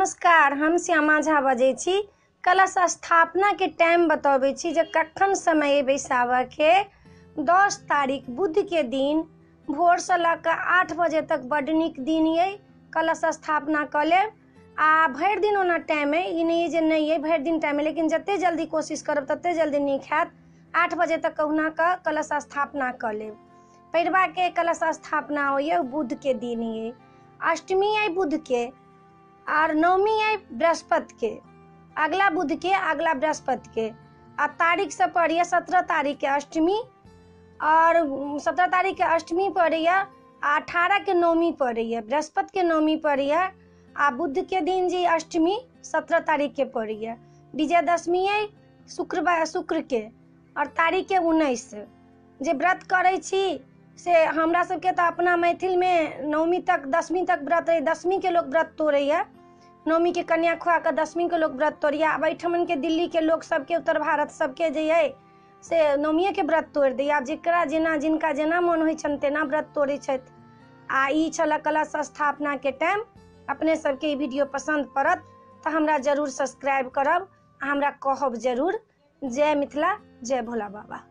नमस्कार, हम श्यामा झा बजै छी। कलश स्थापना के टाइम बताबै छी जे कखन समय बैसाबऽ के। 10 तारीख बुध के दिन भोर से लऽ कऽ 8 बजे तक बड्ड नीक दिन ये। कलश स्थापना कऽ लेब आ भरि दिन ओना टाइम है, ई नहीं जे नहीं है, भरि दिन टाइम है, लेकिन जते जल्दी कोशिश करब तते जल्दी नीक हैत। 8 बजे तक कहुना कऽ कलश स्थापना कऽ लेब। पहिरबा के कलश स्थापना होइए बुध के दिन ये। अष्टमी है बुध के और नवमी है बृहस्पति के। अगला बुध के अगला बृहस्पति के। आ तारीख से पड़िए 17 तारीख के अष्टमी और 17 तारीख के अष्टमी पड़िए, 18 के नवमी पड़िए, बृहस्पति के नवमी पड़िए आ बुध के दिन जी अष्टमी 17 तारीख के पड़िए। विजयदशमी है शुक्र के और तारीख के 19। जे व्रत करै छी से हमरा सबके तो अपना मैथिल में नवमी तक 10वीं तक व्रत रहे। 10वीं के लोग व्रत तोड़ैया, नवमी के कन्या खुआ के 10वीं के लोग व्रत तोड़िया। अब एठमन के दिल्ली के लोग सबके, उत्तर भारत सबके जे है से नवमी के व्रत तोड़ दैया। आब जेकरा जेना जिनका जेना मन होइ छन तेना व्रत तोड़े छथि। आ ई छल कलश स्थापना के टाइम। अपने सबके ई वीडियो पसंद पड़त तो हमरा जरूर सब्सक्राइब करब, हमरा कहब जरूर। जय मिथिला, जय भोला बाबा।